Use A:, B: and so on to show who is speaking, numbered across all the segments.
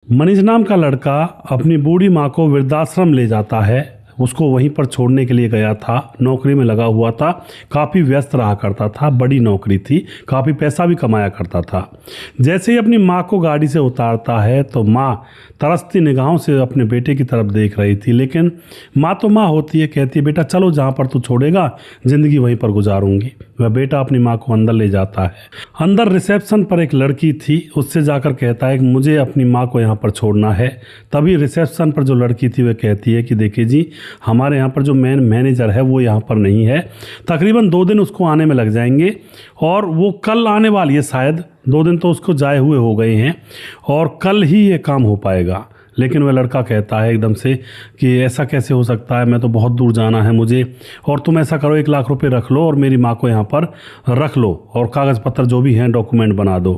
A: मनीष नाम का लड़का अपनी बूढ़ी माँ को वृद्धाश्रम ले जाता है। उसको वहीं पर छोड़ने के लिए गया था। नौकरी में लगा हुआ था, काफ़ी व्यस्त रहा करता था, बड़ी नौकरी थी, काफ़ी पैसा भी कमाया करता था। जैसे ही अपनी माँ को गाड़ी से उतारता है तो माँ तरसती निगाहों से अपने बेटे की तरफ देख रही थी। लेकिन माँ तो माँ होती है, कहती है बेटा चलो जहाँ पर तू छोड़ेगा ज़िंदगी वहीं पर गुजारूंगी। वह बेटा अपनी माँ को अंदर ले जाता है। अंदर रिसेप्शन पर एक लड़की थी, उससे जाकर कहता है कि मुझे अपनी माँ को यहाँ पर छोड़ना है। तभी रिसेप्शन पर जो लड़की थी वह कहती है कि देखिए जी, हमारे यहाँ पर जो मैनेजर है वो यहाँ पर नहीं है, तकरीबन 2 दिन उसको आने में लग जाएंगे और वो कल आने वाली है, शायद 2 दिन तो उसको जाए हुए हो गए हैं और कल ही ये काम हो पाएगा। लेकिन वह लड़का कहता है एकदम से कि ऐसा कैसे हो सकता है, मैं तो बहुत दूर जाना है मुझे, और तुम ऐसा करो 1 लाख रुपए रख लो और मेरी माँ को यहाँ पर रख लो और कागज़ पत्र जो भी हैं डॉक्यूमेंट बना दो।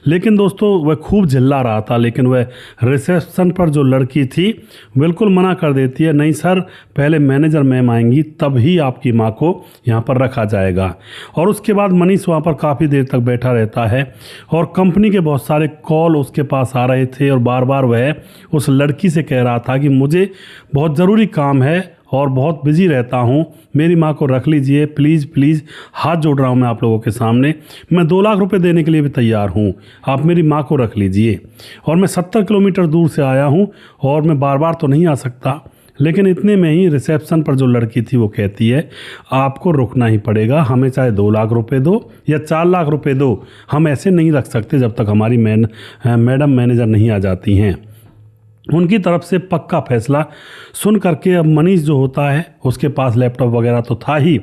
A: लेकिन दोस्तों वह खूब झिल्ला रहा था, लेकिन वह रिसेप्शन पर जो लड़की थी बिल्कुल मना कर देती है, नहीं सर, पहले मैनेजर मैम आएंगी तब ही आपकी माँ को यहाँ पर रखा जाएगा। और उसके बाद मनीष वहाँ पर काफ़ी देर तक बैठा रहता है और कंपनी के बहुत सारे कॉल उसके पास आ रहे थे और बार बार वह उस लड़की से कह रहा था कि मुझे बहुत ज़रूरी काम है और बहुत बिजी रहता हूँ, मेरी माँ को रख लीजिए प्लीज़ प्लीज़, हाथ जोड़ रहा हूँ मैं आप लोगों के सामने, मैं 2 लाख रुपए देने के लिए भी तैयार हूँ, आप मेरी माँ को रख लीजिए। और मैं 70 किलोमीटर दूर से आया हूँ और मैं बार बार तो नहीं आ सकता। लेकिन इतने में ही रिसेप्शन पर जो लड़की थी वो कहती है आपको रुकना ही पड़ेगा, हमें चाहे 2 लाख रुपए दो या 4 लाख रुपए दो, हम ऐसे नहीं रख सकते जब तक हमारी मैडम मैनेजर नहीं आ जाती हैं। उनकी तरफ से पक्का फैसला सुन करके अब मनीष जो होता है, उसके पास लैपटॉप वगैरह तो था ही,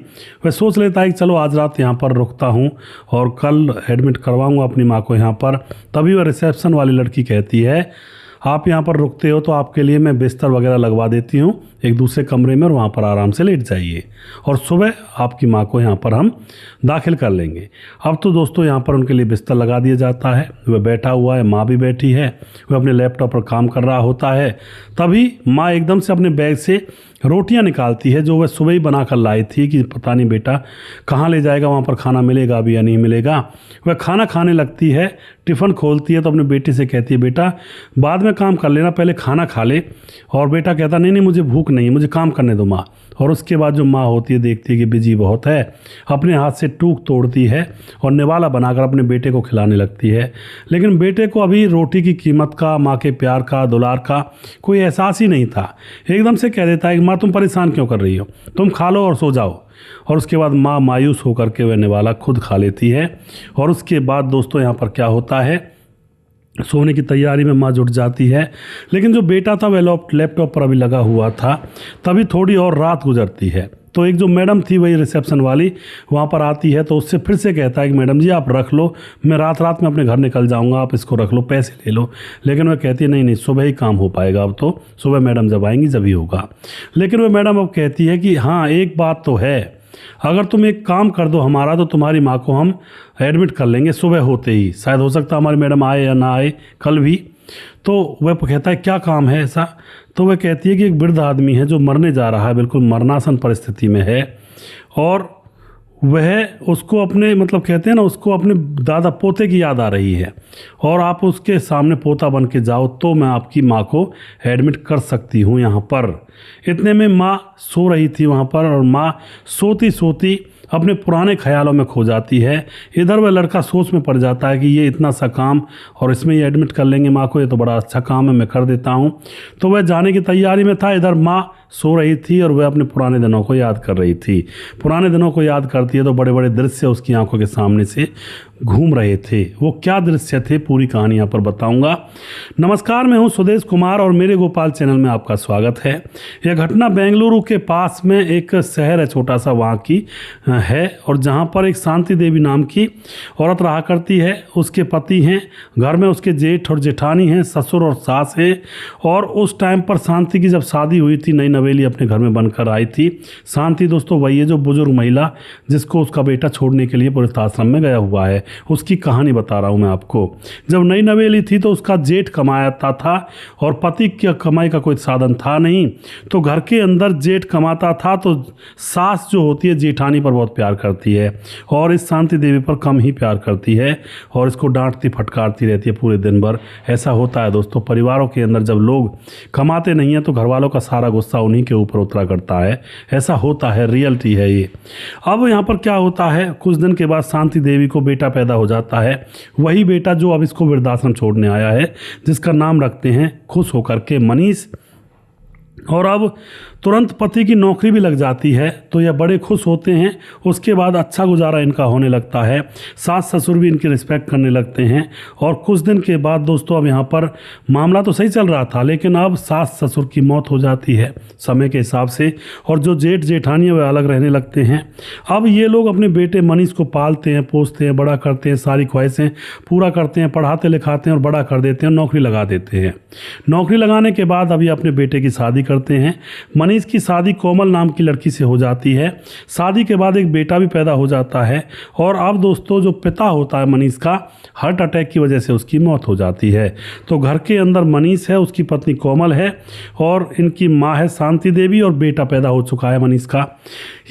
A: वह सोच लेता है कि चलो आज रात यहाँ पर रुकता हूँ और कल एडमिट करवाऊँगा अपनी माँ को यहाँ पर। तभी वह रिसेप्शन वाली लड़की कहती है आप यहाँ पर रुकते हो तो आपके लिए मैं बिस्तर वगैरह लगवा देती हूँ एक दूसरे कमरे में और वहाँ पर आराम से लेट जाइए और सुबह आपकी माँ को यहाँ पर हम दाखिल कर लेंगे। अब तो दोस्तों यहाँ पर उनके लिए बिस्तर लगा दिया जाता है, वह बैठा हुआ है, माँ भी बैठी है, वह अपने लैपटॉप पर काम कर रहा होता है। तभी माँ एकदम से अपने बैग से रोटियां निकालती है जो वह सुबह ही बना कर लाई थी कि पता नहीं बेटा कहाँ ले जाएगा, वहाँ पर खाना मिलेगा भी या नहीं मिलेगा। वह खाना खाने लगती है, टिफ़िन खोलती है तो अपने बेटे से कहती है बेटा बाद में काम कर लेना, पहले खाना खा ले। और बेटा कहता नहीं मुझे भूख नहीं, मुझे काम करने दो माँ। और उसके बाद जो माँ होती है देखती है कि बिजी बहुत है, अपने हाथ से टूक तोड़ती है और निवाला बनाकर अपने बेटे को खिलाने लगती है। लेकिन बेटे को अभी रोटी की कीमत का, माँ के प्यार का, दुलार का कोई एहसास ही नहीं था। एकदम से कह देता है कि माँ तुम परेशान क्यों कर रही हो, तुम खा लो और सो जाओ। और उसके बाद माँ मायूस होकर के वह निवाला खुद खा लेती है। और उसके बाद दोस्तों यहाँ पर क्या होता है, सोने की तैयारी में माँ जुट जाती है। लेकिन जो बेटा था वह लैपटॉप पर अभी लगा हुआ था। तभी थोड़ी और रात गुजरती है तो एक जो मैडम थी वही रिसेप्शन वाली वहाँ पर आती है तो उससे फिर से कहता है कि मैडम जी आप रख लो, मैं रात में अपने घर निकल जाऊँगा, आप इसको रख लो, पैसे ले लो। लेकिन वह कहती है नहीं सुबह ही काम हो पाएगा, अब तो सुबह मैडम जब आएंगी जब ही होगा। लेकिन वह मैडम अब कहती है कि हाँ एक बात तो है, अगर तुम एक काम कर दो हमारा तो तुम्हारी माँ को हम एडमिट कर लेंगे सुबह होते ही, शायद हो सकता है हमारी मैडम आए या ना आए कल भी। तो वह कहता है क्या काम है ऐसा। तो वह कहती है कि एक वृद्ध आदमी है जो मरने जा रहा है, बिल्कुल मरनासन परिस्थिति में है और वह उसको अपने कहते हैं ना, उसको अपने दादा पोते की याद आ रही है और आप उसके सामने पोता बन के जाओ तो मैं आपकी माँ को एडमिट कर सकती हूँ यहाँ पर। इतने में माँ सो रही थी वहाँ पर और माँ सोती सोती अपने पुराने ख्यालों में खो जाती है। इधर वह लड़का सोच में पड़ जाता है कि ये इतना सा काम और इसमें ये एडमिट कर लेंगे माँ को, ये तो बड़ा अच्छा काम है, मैं कर देता हूँ। तो वह जाने की तैयारी में था, इधर माँ सो रही थी और वह अपने पुराने दिनों को याद कर रही थी। पुराने दिनों को याद करती है तो बड़े बड़े दृश्य उसकी आंखों के सामने से घूम रहे थे। वो क्या दृश्य थे पूरी कहानी यहाँ पर बताऊंगा। नमस्कार, मैं हूँ सुदेश कुमार और मेरे गोपाल चैनल में आपका स्वागत है। यह घटना बेंगलुरु के पास में एक शहर है छोटा सा, वहाँ की है और जहाँ पर एक शांति देवी नाम की औरत रहा करती है। उसके पति हैं, घर में उसके जेठ और जेठानी हैं, ससुर और सास हैं। और उस टाइम पर शांति की जब शादी हुई थी, नई नवेली अपने घर में बनकर आई थी। शांति दोस्तों वही है जो बुजुर्ग महिला जिसको उसका बेटा छोड़ने के लिए वृद्धाश्रम में गया हुआ है, उसकी कहानी बता रहा हूँ मैं आपको। जब नई नवेली थी तो उसका जेठ कमाता था और पति की कमाई का कोई साधन था नहीं, तो घर के अंदर जेठ कमाता था तो सास जो होती है जेठानी पर बहुत बहुत प्यार करती है और इस शांति देवी पर कम ही प्यार करती है और इसको डांटती फटकारती रहती है पूरे दिन भर। ऐसा होता है दोस्तों, परिवारों के अंदर जब लोग कमाते नहीं हैं तो घर वालों का सारा गुस्सा उन्हीं के ऊपर उतरा करता है। ऐसा होता है, रियलिटी है ये। अब यहाँ पर क्या होता है, कुछ दिन के बाद शांति देवी को बेटा पैदा हो जाता है। वही बेटा जो अब इसको वृद्धाश्रम छोड़ने आया है, जिसका नाम रखते हैं खुश होकर के मनीष। और अब तुरंत पति की नौकरी भी लग जाती है तो यह बड़े खुश होते हैं। उसके बाद अच्छा गुजारा इनका होने लगता है, सास ससुर भी इनकी रिस्पेक्ट करने लगते हैं। और कुछ दिन के बाद दोस्तों, अब यहाँ पर मामला तो सही चल रहा था, लेकिन अब सास ससुर की मौत हो जाती है समय के हिसाब से, और जो जेठ जेठानी है वे अलग रहने लगते हैं। अब ये लोग अपने बेटे मनीष को पालते हैं, पोसते हैं, बड़ा करते हैं, सारी ख्वाहिशें पूरा करते हैं, पढ़ाते लिखाते हैं और बड़ा कर देते हैं, नौकरी लगा देते हैं। नौकरी लगाने के बाद अभी अपने बेटे की शादी करते हैं। मनीष की शादी कोमल नाम की लड़की से हो जाती है। शादी के बाद एक बेटा भी पैदा हो जाता है। और अब दोस्तों, जो पिता होता है मनीष का, हार्ट अटैक की वजह से उसकी मौत हो जाती है। तो घर के अंदर मनीष है, उसकी पत्नी कोमल है और इनकी माँ है शांति देवी, और बेटा पैदा हो चुका है मनीष का।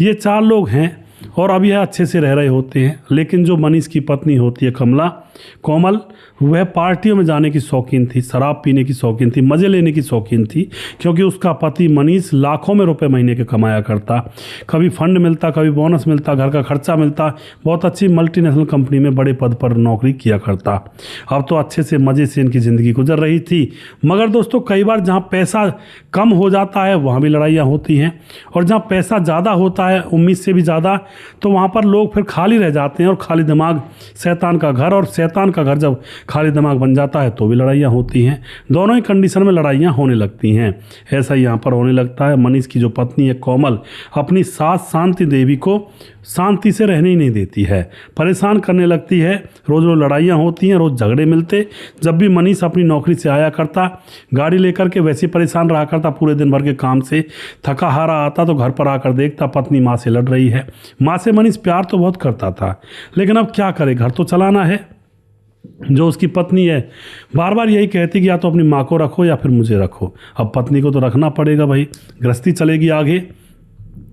A: ये 4 लोग हैं और अब यह अच्छे से रह रहे होते हैं। लेकिन जो मनीष की पत्नी होती है कोमल, वह पार्टियों में जाने की शौकीन थी, शराब पीने की शौकीन थी, मज़े लेने की शौकीन थी, क्योंकि उसका पति मनीष लाखों में रुपए महीने के कमाया करता। कभी फंड मिलता, कभी बोनस मिलता, घर का खर्चा मिलता, बहुत अच्छी मल्टीनेशनल कंपनी में बड़े पद पर नौकरी किया करता। अब तो अच्छे से मज़े से इनकी ज़िंदगी गुजर रही थी। मगर दोस्तों, कई बार जहाँ पैसा कम हो जाता है वहाँ भी लड़ाइयाँ होती हैं, और जहाँ पैसा ज़्यादा होता है, उम्मीद से भी ज़्यादा, तो वहाँ पर लोग फिर खाली रह जाते हैं। और खाली दिमाग शैतान का घर, और शैतान का घर जब खाली दिमाग बन जाता है तो भी लड़ाइयाँ होती हैं। दोनों ही कंडीशन में लड़ाइयाँ होने लगती हैं। ऐसा ही यहाँ पर होने लगता है। मनीष की जो पत्नी है कोमल, अपनी सास शांति देवी को शांति से रहने ही नहीं देती है, परेशान करने लगती है। रोज़ रोज़ लड़ाइयाँ होती हैं, रोज़ झगड़े मिलते। जब भी मनीष अपनी नौकरी से आया करता, गाड़ी लेकर के, वैसे परेशान रहा करता पूरे दिन भर के काम से, थका हारा आता तो घर पर आकर देखता पत्नी माँ से लड़ रही है। माँ से मनीष प्यार तो बहुत करता था, लेकिन अब क्या करे, घर तो चलाना है। जो उसकी पत्नी है बार बार यही कहती कि या तो अपनी माँ को रखो या फिर मुझे रखो। अब पत्नी को तो रखना पड़ेगा भाई, गृहस्थी चलेगी आगे,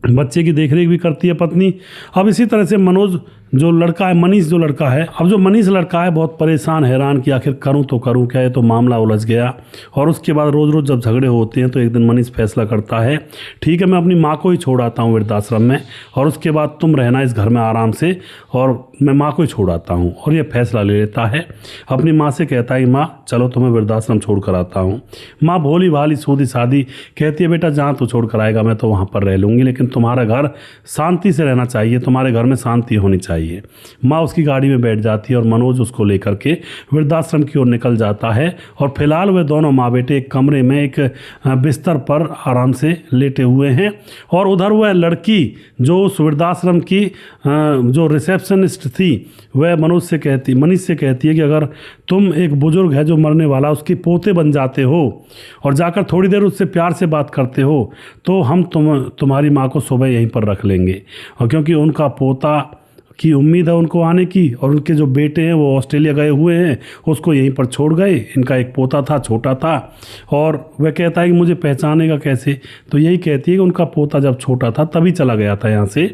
A: बच्चे की देखरेख भी करती है पत्नी। अब इसी तरह से मनोज जो लड़का है, मनीष जो लड़का है, अब जो मनीष लड़का है बहुत परेशान हैरान कि आखिर करूं तो करूं क्या, है तो मामला उलझ गया। और उसके बाद रोज़ रोज़ जब झगड़े होते हैं तो एक दिन मनीष फैसला करता है, ठीक है मैं अपनी माँ को ही छोड़ आता हूँ वृद्धाश्रम में, और उसके बाद तुम रहना इस घर में आराम से, और मैं माँ को ही छोड़ आता हूँ। और ये फैसला ले लेता है, अपनी माँ से कहता है कि माँ चलो तुम्हें वृद्धाश्रम छोड़ कर आता हूँ। माँ भोली भाली सीधी सादी कहती है, बेटा जहाँ तू छोड़ कर आएगा मैं तो वहाँ पर रह लूँगी, लेकिन तुम्हारा घर शांति से रहना चाहिए, तुम्हारे घर में शांति होनी चाहिए। माँ उसकी गाड़ी में बैठ जाती है और मनोज उसको लेकर के वृद्धाश्रम की ओर निकल जाता है। और फिलहाल वे दोनों माँ बेटे एक कमरे में एक बिस्तर पर आराम से लेटे हुए हैं। और उधर वह लड़की जो उस वृद्धाश्रम की जो रिसेप्शनिस्ट थी, वह मनीष से कहती है कि अगर तुम एक बुजुर्ग है जो मरने वाला, उसके पोते बन जाते हो और जाकर थोड़ी देर उससे प्यार से बात करते हो, तो हम तुम्हारी माँ को सुबह यहीं पर रख लेंगे। और क्योंकि उनका पोता की उम्मीद है उनको आने की, और उनके जो बेटे हैं वो ऑस्ट्रेलिया गए हुए हैं, उसको यहीं पर छोड़ गए। इनका एक पोता था, छोटा था, और वह कहता है कि मुझे पहचानेगा कैसे, तो यही कहती है कि उनका पोता जब छोटा था तभी चला गया था यहाँ से।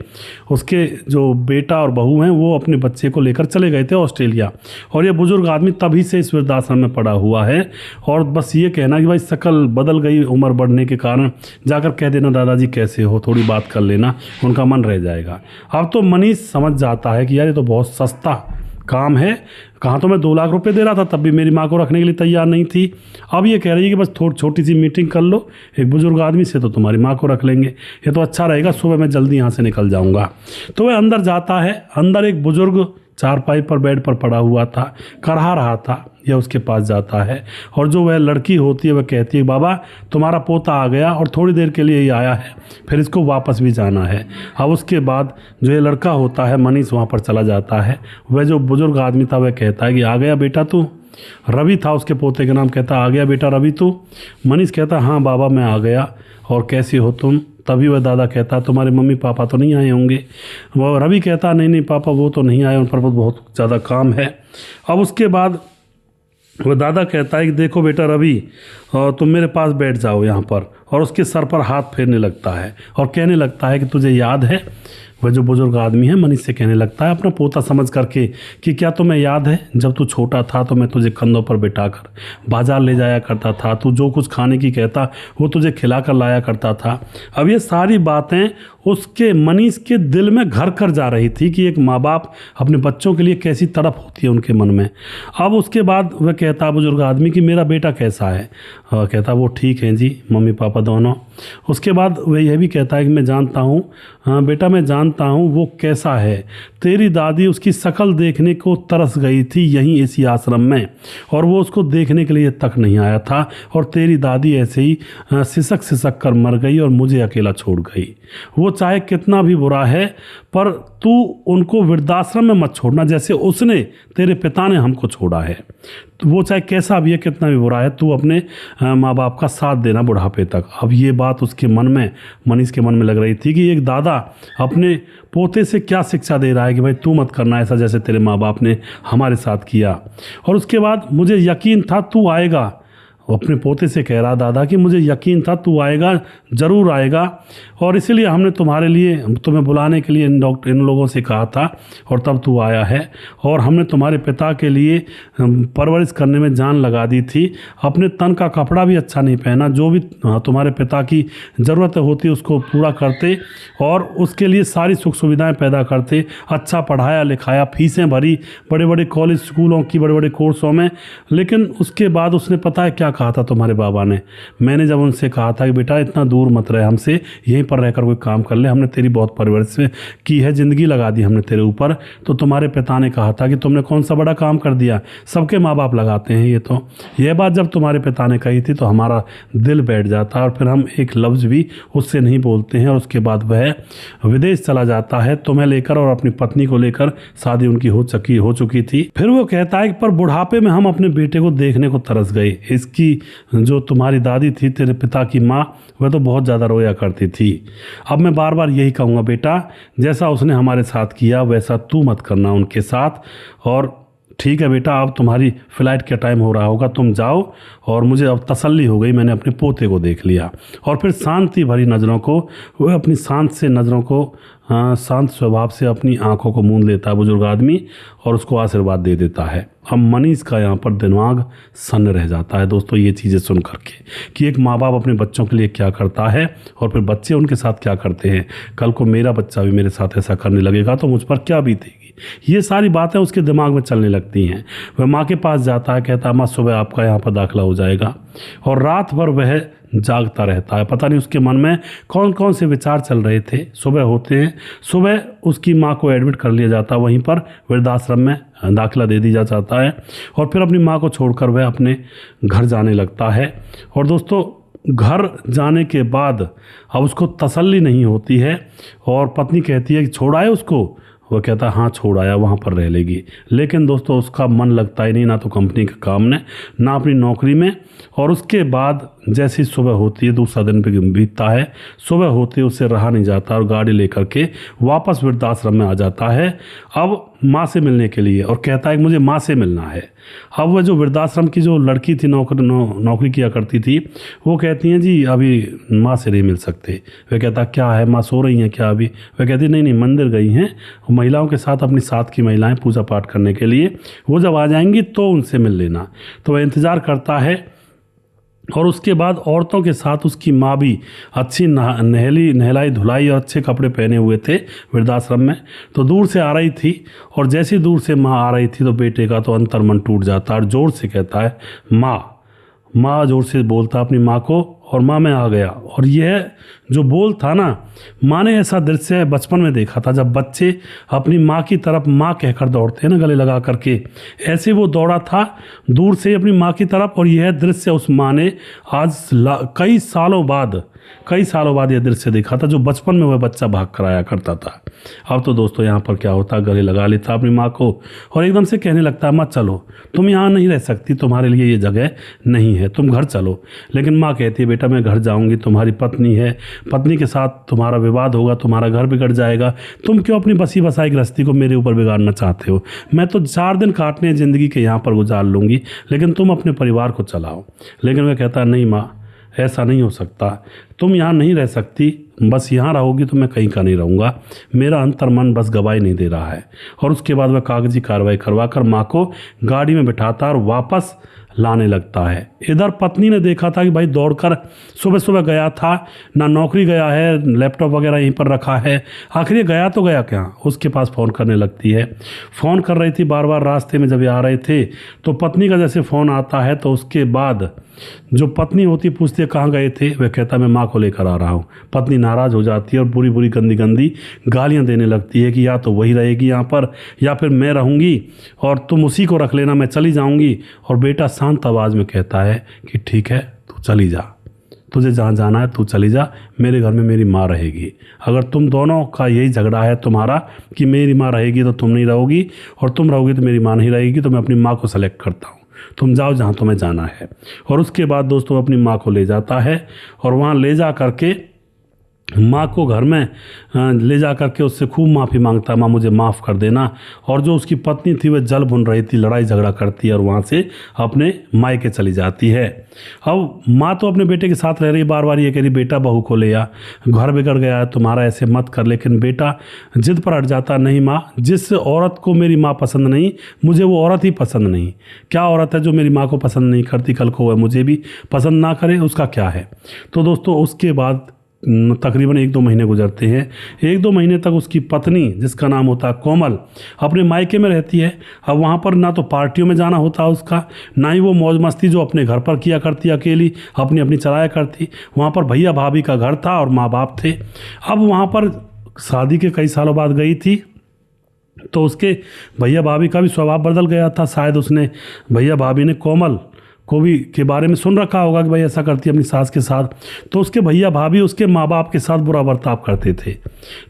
A: उसके जो बेटा और बहू हैं वो अपने बच्चे को लेकर चले गए थे ऑस्ट्रेलिया, और ये बुजुर्ग आदमी तभी से इस वृद्धाश्रम में पड़ा हुआ है। और बस ये कहना कि भाई शक्ल बदल गई उम्र बढ़ने के कारण, जाकर कह देना दादाजी कैसे हो, थोड़ी बात कर लेना, उनका मन रह जाएगा। अब तो मनीष समझ जाता है कि यार ये तो बहुत सस्ता काम है, कहाँ तो मैं 2 लाख रुपए दे रहा था तब भी मेरी माँ को रखने के लिए तैयार नहीं थी। अब ये कह रही है कि बस थोड़ी छोटी सी मीटिंग कर लो एक बुजुर्ग आदमी से, तो तुम्हारी माँ को रख लेंगे, ये तो अच्छा रहेगा, सुबह मैं जल्दी यहाँ से निकल जाऊँगा। तो वह अंदर जाता है। अंदर एक बुजुर्ग चारपाई पर बेड पर पड़ा हुआ था, करहा रहा था। यह उसके पास जाता है, और जो वह लड़की होती है वह कहती है, बाबा तुम्हारा पोता आ गया और थोड़ी देर के लिए ही आया है, फिर इसको वापस भी जाना है। अब उसके बाद जो ये लड़का होता है मनीष वहाँ पर चला जाता है। वह जो बुजुर्ग आदमी था वह कहता है कि आ गया बेटा तू। रवि था उसके पोते का नाम, कहता आ गया बेटा रवि तू। मनीष कहता हाँ बाबा मैं आ गया, और कैसी हो तुम। तभी वह दादा कहता तुम्हारे मम्मी पापा तो नहीं आए होंगे। वो रवि कहता नहीं पापा वो तो नहीं आए, उन पर बहुत ज़्यादा काम है। अब उसके बाद वह दादा कहता है कि देखो बेटा रवि, तुम मेरे पास बैठ जाओ यहाँ पर, और उसके सर पर हाथ फेरने लगता है और कहने लगता है कि तुझे याद है। वह जो बुजुर्ग आदमी है मनीष से कहने लगता है अपना पोता समझ करके कि क्या तुम्हें याद है जब तू छोटा था तो मैं तुझे कंधों पर बिठाकर बाजार ले जाया करता था, तू जो कुछ खाने की कहता वो तुझे खिला कर लाया करता था। अब ये सारी बातें उसके मनीष के दिल में घर कर जा रही थी कि एक माँ बाप अपने बच्चों के लिए कैसी तड़प होती है उनके मन में। अब उसके बाद वह कहता बुजुर्ग आदमी कि मेरा बेटा कैसा है। कहता वो ठीक है जी, मम्मी पापा दोनों। उसके बाद वह यह भी कहता है कि मैं जानता हूँ, हाँ बेटा मैं जानता हूँ वो कैसा है। तेरी दादी उसकी शक्ल देखने को तरस गई थी यहीं इसी आश्रम में, और वो उसको देखने के लिए तक नहीं आया था, और तेरी दादी ऐसे ही सिसक सिसक कर मर गई और मुझे अकेला छोड़ गई। वो चाहे कितना भी बुरा है पर तू उनको वृद्धाश्रम में मत छोड़ना जैसे उसने तेरे पिता ने हमको छोड़ा है। तो वो चाहे कैसा भी है, कितना भी बुरा है, तू अपने माँ बाप का साथ देना बुढ़ापे तक। अब ये बात उसके मन में, मनीष के मन में लग रही थी कि एक दादा अपने पोते से क्या शिक्षा दे रहा है कि भाई तू मत करना ऐसा जैसे तेरे माँ बाप ने हमारे साथ किया। और उसके बाद मुझे यकीन था तू आएगा, वो अपने पोते से कह रहा दादा कि मुझे यकीन था तू आएगा, ज़रूर आएगा, और इसीलिए हमने तुम्हारे लिए, तुम्हें बुलाने के लिए इन लोगों से कहा था और तब तू आया है। और हमने तुम्हारे पिता के लिए परवरिश करने में जान लगा दी थी। अपने तन का कपड़ा भी अच्छा नहीं पहना, जो भी तुम्हारे पिता की ज़रूरत होती उसको पूरा करते और उसके लिए सारी सुख सुविधाएँ पैदा करते। अच्छा पढ़ाया लिखाया, फीसें भरी बड़े बड़े कॉलेज स्कूलों की, बड़े बड़े कोर्सों में। लेकिन उसके बाद उसने पता है क्या कहा था तुम्हारे बाबा ने? मैंने जब उनसे कहा था कि बेटा इतना दूर मत रहे हमसे, यहीं पर रहकर कोई काम कर ले, हमने तेरी बहुत परवरिश की है, ज़िंदगी लगा दी हमने तेरे ऊपर। तो तुम्हारे पिता ने कहा था कि तुमने कौन सा बड़ा काम कर दिया, सबके माँ बाप लगाते हैं ये। तो यह बात जब तुम्हारे पिता ने कही थी तो हमारा दिल बैठ जाता और फिर हम एक लफ्ज़ भी उससे नहीं बोलते हैं। और उसके बाद वह विदेश चला जाता है तुम्हें लेकर, और अपनी पत्नी को लेकर। शादी उनकी हो चुकी थी। फिर वो कहता है कि पर बुढ़ापे में हम अपने बेटे को देखने को तरस गए। इसकी जो तुम्हारी दादी थी, तेरे पिता की माँ, वह तो बहुत ज़्यादा रोया करती थी। अब मैं बार बार यही कहूँगा बेटा, जैसा उसने हमारे साथ किया वैसा तू मत करना उनके साथ। और ठीक है बेटा, अब तुम्हारी फ़्लाइट का टाइम हो रहा होगा, तुम जाओ। और मुझे अब तसल्ली हो गई, मैंने अपने पोते को देख लिया। और फिर शांति भरी नज़रों को, वह अपनी शांत से नज़रों को, शांत स्वभाव से अपनी आंखों को मूंद लेता है बुजुर्ग आदमी और उसको आशीर्वाद दे देता है। अब मनीष का यहाँ पर दिमाग सन्न रह जाता है दोस्तों ये चीज़ें सुन करके कि एक माँ बाप अपने बच्चों के लिए क्या करता है और फिर बच्चे उनके साथ क्या करते हैं। कल को मेरा बच्चा भी मेरे साथ ऐसा करने लगेगा तो मुझ पर क्या बीतेगी। ये सारी बातें उसके दिमाग में चलने लगती हैं। वह माँ के पास जाता है, कहता है माँ सुबह आपका यहाँ पर दाखिला हो जाएगा। और रात भर वह जागता रहता है। पता नहीं उसके मन में कौन कौन से विचार चल रहे थे। सुबह होते हैं, सुबह उसकी माँ को एडमिट कर लिया जाता है, वहीं पर वृद्धाश्रम में दाखिला दे दिया जाता है। और फिर अपनी माँ को छोड़कर वह अपने घर जाने लगता है। और दोस्तों घर जाने के बाद अब उसको तसल्ली नहीं होती है और पत्नी कहती है कि छोड़ आए उसको। वह कहता है हाँ छोड़ आया, वहाँ पर रह लेगी। लेकिन दोस्तों उसका मन लगता ही नहीं, ना तो कंपनी के काम में, ना अपनी नौकरी में। और उसके बाद जैसी सुबह होती है, दूसरा दिन बीतता है, सुबह होती है उससे रहा नहीं जाता और गाड़ी लेकर के वापस वृद्धाश्रम में आ जाता है अब माँ से मिलने के लिए। और कहता है कि मुझे माँ से मिलना है। अब वह जो वृद्धाश्रम की जो लड़की थी, नौकरी किया करती थी, वो कहती हैं जी अभी माँ से नहीं मिल सकते। वह कहता क्या है, माँ सो रही हैं क्या अभी? वह कहती नहीं मंदिर गई हैं महिलाओं के साथ, अपनी साथ की महिलाएं पूजा पाठ करने के लिए, वो जब आ जाएंगी तो उनसे मिल लेना। तो वह इंतज़ार करता है। और उसके बाद औरतों के साथ उसकी माँ भी अच्छी नहलाई धुलाई और अच्छे कपड़े पहने हुए थे वृद्धाश्रम में। तो दूर से आ रही थी और जैसी दूर से माँ आ रही थी तो बेटे का तो अंतर्मन टूट जाता है और ज़ोर से कहता है माँ। माँ ज़ोर से बोलता अपनी माँ को और माँ मैं आ गया। और यह जो बोल था ना, माँ ने ऐसा दृश्य बचपन में देखा था जब बच्चे अपनी माँ की तरफ माँ कहकर दौड़ते हैं ना गले लगा करके, ऐसे वो दौड़ा था दूर से अपनी माँ की तरफ। और यह दृश्य उस माँ ने आज कई सालों बाद यह दृश्य देखा था जो बचपन में वह बच्चा भाग कर आया करता था। अब तो दोस्तों यहाँ पर क्या होता, गले लगा लेता अपनी माँ को और एकदम से कहने लगता है माँ चलो, तुम यहाँ नहीं रह सकती, तुम्हारे लिए ये जगह नहीं है, तुम घर चलो। लेकिन माँ कहती है बेटा मैं घर जाऊँगी, तुम्हारी पत्नी है, पत्नी के साथ तुम्हारा विवाद होगा, तुम्हारा घर बिगड़ जाएगा। तुम क्यों अपनी बसी बसाई गृहस्थी को मेरे ऊपर बिगाड़ना चाहते हो? मैं तो 4 दिन काटने ज़िंदगी के यहाँ पर गुजार लूँगी, लेकिन तुम अपने परिवार को चलाओ। लेकिन वह कहता है नहीं माँ, ऐसा नहीं हो सकता, तुम यहाँ नहीं रह सकती, बस यहाँ रहोगी तो मैं कहीं का नहीं रहूँगा, मेरा अंतर मन बस गवाही नहीं दे रहा है। और उसके बाद वह कागजी कार्रवाई करवा कर माँ को गाड़ी में बिठाता और वापस लाने लगता है। इधर पत्नी ने देखा था कि भाई दौड़कर सुबह सुबह गया था, ना नौकरी गया है, लैपटॉप वगैरह यहीं पर रखा है, आखिर ये गया तो गया क्या। उसके पास फ़ोन करने लगती है, फ़ोन कर रही थी बार बार, रास्ते में जब ये आ रहे थे तो पत्नी का जैसे फ़ोन आता है तो उसके बाद जो पत्नी होती पूछती है कहाँ गए थे, वह कहता मैं माँ को लेकर आ रहा हूँ। पत्नी नाराज़ हो जाती है और बुरी बुरी गंदी गंदी गालियाँ देने लगती है कि या तो वही रहेगी यहाँ पर या फिर मैं रहूँगी और तुम उसी को रख लेना, मैं चली जाऊँगी। और बेटा शांत आवाज़ में कहता है कि ठीक है तू चली जा, तुझे जहाँ जाना है तू चली जा, मेरे घर में मेरी माँ रहेगी। अगर तुम दोनों का यही झगड़ा है तुम्हारा कि मेरी माँ रहेगी तो तुम नहीं रहोगी और तुम रहोगी तो मेरी माँ नहीं रहेगी, तो मैं अपनी माँ को सेलेक्ट करता हूँ, तुम जाओ जहाँ तुम्हें जाना है। और उसके बाद दोस्तों अपनी माँ को ले जाता है और वहाँ ले जा करके माँ को घर में ले जा करके उससे खूब माफ़ी मांगता है, माँ मुझे माफ़ कर देना। और जो उसकी पत्नी थी वह जल भुन रही थी, लड़ाई झगड़ा करती है और वहाँ से अपने मायके चली जाती है। अब माँ तो अपने बेटे के साथ रह रही, बार बार ये कह रही बेटा बहू को ले आ, घर बिगड़ गया है तुम्हारा, ऐसे मत कर। लेकिन बेटा जिद पर अट जाता, नहीं माँ, जिस औरत को मेरी माँ पसंद नहीं मुझे वो औरत ही पसंद नहीं। क्या औरत है जो मेरी माँ को पसंद नहीं करती, कल को वह मुझे भी पसंद ना करे, उसका क्या है। तो दोस्तों उसके बाद तकरीबन 1-2 महीने गुजरते हैं। 1-2 महीने तक उसकी पत्नी जिसका नाम होता है कोमल अपने मायके में रहती है। अब वहाँ पर ना तो पार्टियों में जाना होता उसका, ना ही वो मौज मस्ती जो अपने घर पर किया करती अकेली अपनी अपनी चलाया करती। वहाँ पर भैया भाभी का घर था और माँ बाप थे। अब वहाँ पर शादी के कई सालों बाद गई थी तो उसके भैया भाभी का भी स्वभाव बदल गया था। शायद उसने भैया भाभी ने कोमल को भी के बारे में सुन रखा होगा कि भाई ऐसा करती है अपनी सास के साथ, तो उसके भैया भाभी उसके माँ बाप के साथ बुरा बर्ताव करते थे।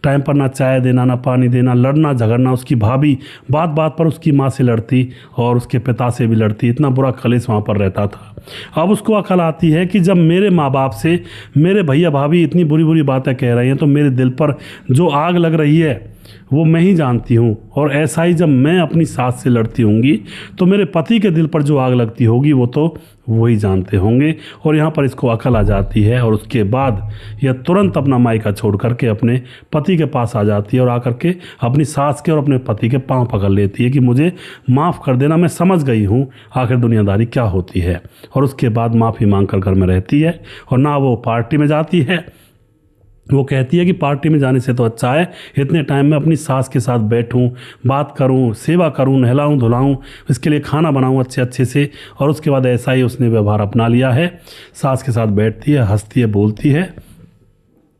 A: टाइम पर ना चाय देना, ना पानी देना, लड़ना झगड़ना। उसकी भाभी बात बात पर उसकी माँ से लड़ती और उसके पिता से भी लड़ती, इतना बुरा कलेश वहाँ पर रहता था। अब उसको अकल आती है कि जब मेरे माँ बाप से मेरे भैया भाभी इतनी बुरी बुरी बातें कह रही हैं तो मेरे दिल पर जो आग लग रही है वो मैं ही जानती हूँ। और ऐसा ही जब मैं अपनी सास से लड़ती होंगी तो मेरे पति के दिल पर जो आग लगती होगी वो तो वही जानते होंगे। और यहाँ पर इसको अकल आ जाती है और उसके बाद यह तुरंत अपना मायका छोड़ करके अपने पति के पास आ जाती है और आकर के अपनी सास के और अपने पति के पांव पकड़ लेती है कि मुझे माफ़ कर देना, मैं समझ गई हूँ आखिर दुनियादारी क्या होती है। और उसके बाद माफ़ी मांग कर घर में रहती है और ना वो पार्टी में जाती है। वो कहती है कि पार्टी में जाने से तो अच्छा है इतने टाइम में अपनी सास के साथ बैठूं, बात करूं, सेवा करूं, नहलाऊं धुलाऊं, इसके लिए खाना बनाऊं अच्छे अच्छे से। और उसके बाद ऐसा ही उसने व्यवहार अपना लिया है। सास के साथ बैठती है, हंसती है, बोलती है,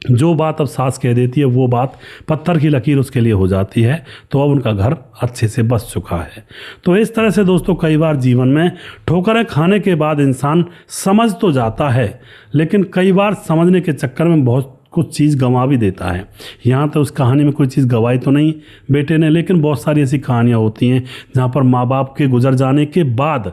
A: जो बात अब सास कह देती है वो बात पत्थर की लकीर उसके लिए हो जाती है। तो अब उनका घर अच्छे से बस चुका है। तो इस तरह से दोस्तों कई बार जीवन में ठोकरें खाने के बाद इंसान समझ तो जाता है, लेकिन कई बार समझने के चक्कर में बहुत कुछ चीज़ गंवा भी देता है। यहाँ तो उस कहानी में कोई चीज़ गंवाई तो नहीं बेटे ने, लेकिन बहुत सारी ऐसी कहानियाँ होती हैं जहाँ पर माँ बाप के गुजर जाने के बाद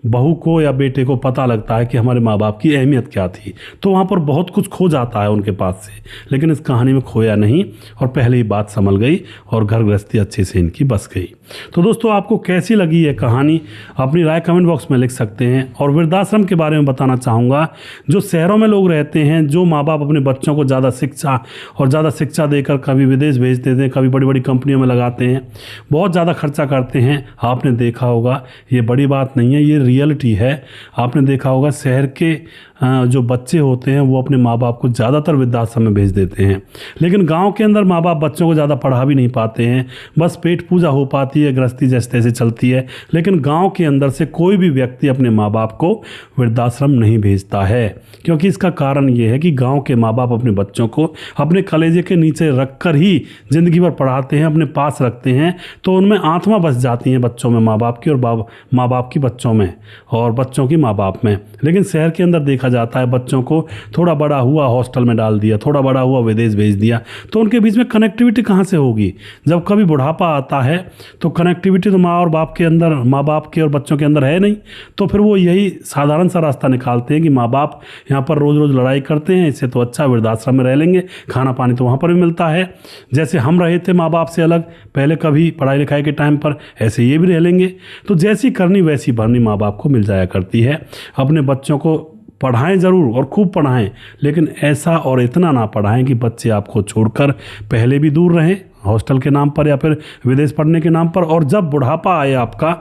A: बहू को या बेटे को पता लगता है कि हमारे माँ बाप की अहमियत क्या थी। तो वहाँ पर बहुत कुछ खो जाता है उनके पास से, लेकिन इस कहानी में खोया नहीं और पहले ही बात संभल गई और घर गृहस्थी अच्छे से इनकी बस गई। तो दोस्तों आपको कैसी लगी ये कहानी अपनी राय कमेंट बॉक्स में लिख सकते हैं। और वृद्धाश्रम के बारे में बताना चाहूँगा, जो शहरों में लोग रहते हैं, जो माँ बाप अपने बच्चों को ज़्यादा शिक्षा देकर कभी विदेश भेज देते हैं, कभी बड़ी बड़ी कंपनियों में लगाते हैं, बहुत ज़्यादा खर्चा करते हैं। आपने देखा होगा, ये बड़ी बात नहीं है, ये रियलिटी है। आपने देखा होगा शहर के जो बच्चे होते हैं वो अपने माँ बाप को ज़्यादातर वृद्धाश्रम में भेज देते हैं, लेकिन गांव के अंदर माँ बाप बच्चों को ज़्यादा पढ़ा भी नहीं पाते हैं, बस पेट पूजा हो पाती है, गृहस्थी जैसे तैसे चलती है। लेकिन गांव के अंदर से कोई भी व्यक्ति अपने माँ बाप को वृद्धाश्रम नहीं भेजता है, क्योंकि इसका कारण ये है कि गाँव के माँ बाप अपने बच्चों को अपने कलेजे के नीचे रख कर ही ज़िंदगी भर पढ़ाते हैं, अपने पास रखते हैं। तो उनमें आत्मा बस जाती है बच्चों में माँ बाप की और माँ बाप की बच्चों में और बच्चों की माँ बाप में। लेकिन शहर के अंदर देखा जाता है बच्चों को थोड़ा बड़ा हुआ हॉस्टल में डाल दिया, थोड़ा बड़ा हुआ विदेश भेज दिया, तो उनके बीच में कनेक्टिविटी कहाँ से होगी। जब कभी बुढ़ापा आता है तो कनेक्टिविटी तो माँ बाप के और बच्चों के अंदर है नहीं। तो फिर वो यही साधारण सा रास्ता निकालते हैं कि माँ बाप यहाँ पर रोज़ रोज़ लड़ाई करते हैं, इससे तो अच्छा वृद्धाश्रम में रह लेंगे, खाना पानी तो वहाँ पर भी मिलता है, जैसे हम रहे थे माँ बाप से अलग पहले कभी पढ़ाई लिखाई के टाइम पर, ऐसे ये भी रह लेंगे। तो जैसी करनी वैसी भरनी माँ बाप को मिल जाया करती है। अपने बच्चों को पढ़ाएं ज़रूर और खूब पढ़ाएं, लेकिन ऐसा और इतना ना पढ़ाएं कि बच्चे आपको छोड़कर पहले भी दूर रहें हॉस्टल के नाम पर या फिर विदेश पढ़ने के नाम पर, और जब बुढ़ापा आए आपका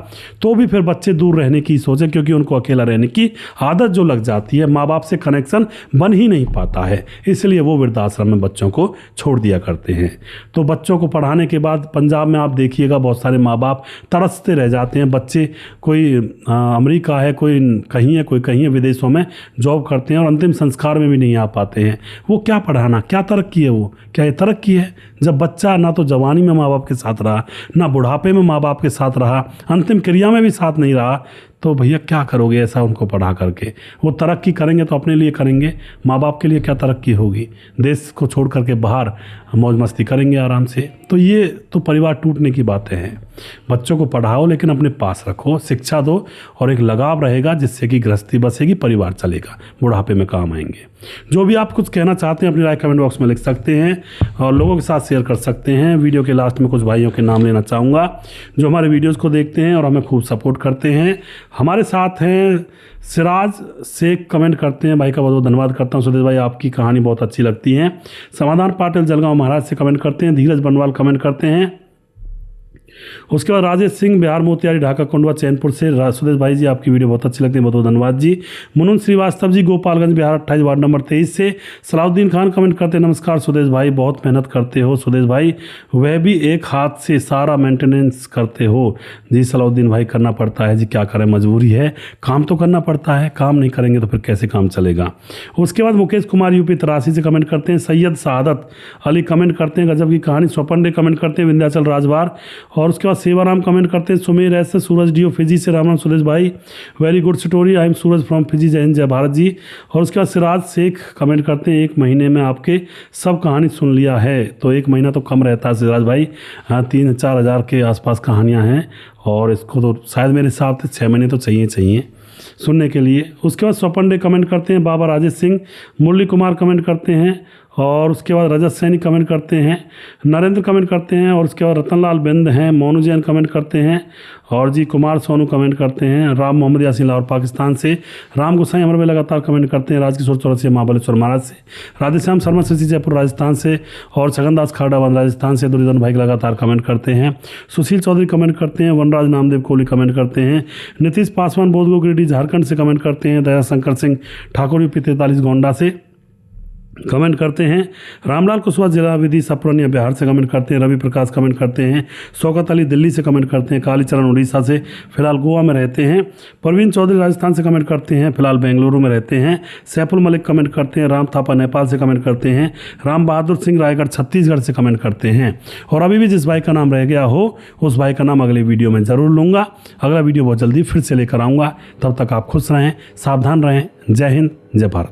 A: तो भी फिर बच्चे दूर रहने की सोचें, क्योंकि उनको अकेला रहने की आदत जो लग जाती है, माँ बाप से कनेक्शन बन ही नहीं पाता है, इसलिए वो वृद्धाश्रम में बच्चों को छोड़ दिया करते हैं। तो बच्चों को पढ़ाने के बाद पंजाब में आप देखिएगा बहुत सारे माँ बाप तरसते रह जाते हैं। बच्चे कोई अमेरिका है, कोई कहीं है, कोई कहीं है, विदेशों में जॉब करते हैं और अंतिम संस्कार में भी नहीं आ पाते हैं। वो क्या पढ़ाना, क्या तरक्की है, वो क्या ये तरक्की है? जब बच्चा ना तो जवानी में माँ बाप के साथ रहा, ना बुढ़ापे में माँ बाप के साथ रहा, अंतिम क्रिया में भी साथ नहीं रहा, तो भैया क्या करोगे ऐसा उनको पढ़ा करके? वो तरक्की करेंगे तो अपने लिए करेंगे, माँ बाप के लिए क्या तरक्की होगी? देश को छोड़ करके बाहर मौज मस्ती करेंगे आराम से। तो ये तो परिवार टूटने की बातें हैं। बच्चों को पढ़ाओ लेकिन अपने पास रखो, शिक्षा दो और एक लगाव रहेगा जिससे कि गृहस्थी बसेगी, परिवार चलेगा, बुढ़ापे में काम आएंगे। जो भी आप कुछ कहना चाहते हैं अपनी राय कमेंट बॉक्स में लिख सकते हैं और लोगों के साथ शेयर कर सकते हैं। वीडियो के लास्ट में कुछ भाइयों के नाम लेना चाहूँगा जो हमारे वीडियोज़ को देखते हैं और हमें खूब सपोर्ट करते हैं। हमारे साथ हैं सिराज शेख, कमेंट करते हैं, भाई का बहुत बहुत धन्यवाद करता हूं। सुदेश भाई आपकी कहानी बहुत अच्छी लगती है। समाधान पाटिल जलगांव महाराज से कमेंट करते हैं। धीरज बनवाल कमेंट करते हैं। उसके बाद राजेश सिंह बिहार मोतिहारी ढाका कोंडवा चैनपुर से, सुदेश भाई जी आपकी वीडियो बहुत अच्छी लगती है, बहुत बहुत धन्यवाद जी। मुनुन श्रीवास्तव जी गोपालगंज बिहार 28 वार्ड नंबर 23 से। सलाउद्दीन खान कमेंट करते हैं, नमस्कार सुदेश भाई, बहुत मेहनत करते हो सुदेश भाई, वह भी एक हाथ से सारा मेंटेनेंस करते हो। जी सलाउद्दीन भाई करना पड़ता है जी, क्या करें, मजबूरी है, काम तो करना पड़ता है, काम नहीं करेंगे तो फिर कैसे काम चलेगा। उसके बाद मुकेश कुमार यूपी 83 से कमेंट करते हैं। सैयद सादत अली कमेंट करते हैं, गजब की कहानी। स्वपन डे कमेंट करते हैं, विंध्याचल राजवार। और उसके बाद सेवाराम कमेंट करते हैं, सुमेर ऐसे, सूरज डीओ फिजी से, राम सुदेश भाई very good story, I am Suraj from Fiji, जय हिंद जय भारत जी। और उसके बाद सिराज शेख कमेंट करते हैं, 1 महीने में आपके सब कहानी सुन लिया है। तो 1 महीना तो कम रहता है सिराज भाई, 3-4 हज़ार के आसपास कहानियाँ हैं और इसको तो शायद मेरे हिसाब से 6 महीने तो चाहिए सुनने के लिए। उसके बाद स्वपन डे कमेंट करते हैं, बाबा राजेश सिंह। मुरली कुमार कमेंट करते हैं और उसके बाद रजत सैनी कमेंट करते हैं। नरेंद्र कमेंट करते हैं और उसके बाद रतनलाल बिंद हैं। मोनू जैन कमेंट करते हैं और जी कुमार सोनू कमेंट करते हैं। राम मोहम्मद यासीन लाहौर पाकिस्तान से। राम गोसाई हमारे में लगातार कमेंट करते हैं। राजकिशोर चौरसिया महाबलेश्वर महाराज से। राधेश्याम शर्मा सिरसी जयपुर राजस्थान से। और छगनदास खाडावान राजस्थान से। दुर्योधन भाई लगातार कमेंट करते हैं। सुशील चौधरी कमेंट करते हैं। वनराज नामदेव कोहली कमेंट करते हैं। नीतीश पासवान बोधगो गिरिडीह झारखंड से कमेंट करते हैं। दया शंकर सिंह ठाकुर यूपी 43 गोंडा से कमेंट करते हैं। रामलाल कुशवाहा जिला विधि सप्रनिया बिहार से कमेंट करते हैं। रवि प्रकाश कमेंट करते हैं। शौकत अली दिल्ली से कमेंट करते हैं। कालीचरण उड़ीसा से, फिलहाल गोवा में रहते हैं। परवीन चौधरी राजस्थान से कमेंट करते हैं, फिलहाल बेंगलुरु में रहते हैं। सैफुल मलिक कमेंट करते हैं। राम थापा नेपाल से कमेंट करते हैं। राम बहादुर सिंह रायगढ़ छत्तीसगढ़ से कमेंट करते हैं। और अभी भी जिस भाई का नाम रह गया हो उस भाई का नाम अगले वीडियो में ज़रूर लूँगा। अगला वीडियो बहुत जल्दी फिर से लेकर आऊँगा। तब तक आप खुश रहें, सावधान रहें। जय हिंद जय भारत।